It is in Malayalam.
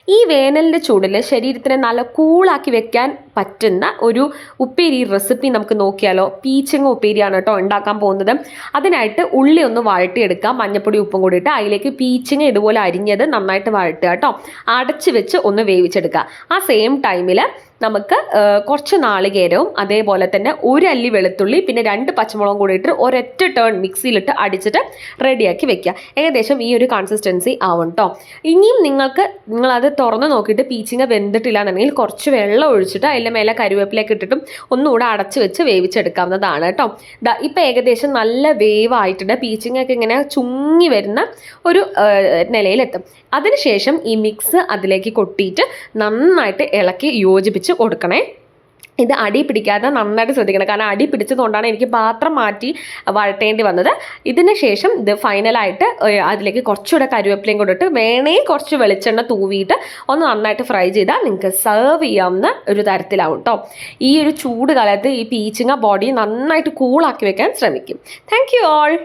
ഈ വേനലിൻ്റെ ചൂടിൽ ശരീരത്തിനെ നല്ല കൂളാക്കി വെക്കാൻ പറ്റുന്ന ഒരു ഉപ്പേരി റെസിപ്പി നമുക്ക് നോക്കിയാലോ. പീച്ചിങ്ങ ഉപ്പേരിയാണ് കേട്ടോ ഉണ്ടാക്കാൻ പോകുന്നത്. അതിനായിട്ട് ഉള്ളി ഒന്ന് വഴട്ടിയെടുക്കാം, മഞ്ഞപ്പൊടി ഉപ്പും കൂടി ഇട്ട് അതിലേക്ക് പീച്ചിങ്ങ ഇതുപോലെ അരിഞ്ഞത് നന്നായിട്ട് വഴട്ടുക കേട്ടോ. അടച്ച് വെച്ച് ഒന്ന് വേവിച്ചെടുക്കുക. ആ സെയിം ടൈമിൽ നമുക്ക് കുറച്ച് നാളികേരവും അതേപോലെ തന്നെ ഒരു അല്ലി വെളുത്തുള്ളി പിന്നെ 2 പച്ചമുളകും കൂടി ഇട്ട് ഒരൊറ്റ ടേൺ മിക്സിയിലിട്ട് അടിച്ചിട്ട് റെഡിയാക്കി വെക്കുക. ഏകദേശം ഈ ഒരു കൺസിസ്റ്റൻസി ആവും കേട്ടോ. ഇനിയും നിങ്ങളത് തുറന്ന് നോക്കിയിട്ട് പീച്ചിങ്ങ വെന്തിട്ടില്ല എന്നുണ്ടെങ്കിൽ കുറച്ച് വെള്ളം ഒഴിച്ചിട്ട് അതിൻ്റെ മേലെ കരുവേപ്പിലേക്ക് ഇട്ടിട്ടും ഒന്നുകൂടെ അടച്ച് വെച്ച് വേവിച്ചെടുക്കാവുന്നതാണ് കേട്ടോ. ഇപ്പം ഏകദേശം നല്ല വേവായിട്ടുണ്ട്. പീച്ചിങ്ങയൊക്കെ ഇങ്ങനെ ചുങ്ങി വരുന്ന ഒരു നിലയിലെത്തും. അതിനുശേഷം ഈ മിക്സ് അതിലേക്ക് കൊട്ടിയിട്ട് നന്നായിട്ട് ഇളക്കി യോജിപ്പിച്ച് കൊടുക്കണേ. ഇത് അടി പിടിക്കാതെ നന്നായിട്ട് ശ്രദ്ധിക്കണം, കാരണം അടി പിടിച്ചതുകൊണ്ടാണ് എനിക്ക് പാത്രം മാറ്റി വഴട്ടേണ്ടി വന്നത്. ഇതിന് ശേഷം ഇത് ഫൈനലായിട്ട് അതിലേക്ക് കുറച്ചുകൂടെ കരുവേപ്പിലയും കൊണ്ടിട്ട് വേണേ കുറച്ച് വെളിച്ചെണ്ണ തൂവിയിട്ട് ഒന്ന് നന്നായിട്ട് ഫ്രൈ ചെയ്താൽ നിങ്ങൾക്ക് സെർവ് ചെയ്യാവുന്ന ഒരു തരത്തിലാവും കേട്ടോ. ഈ ഒരു ചൂട് കാലത്ത് ഈ പീച്ചിങ്ങ ബോഡി നന്നായിട്ട് കൂളാക്കി വെക്കാൻ ശ്രമിക്കും. Thank you all.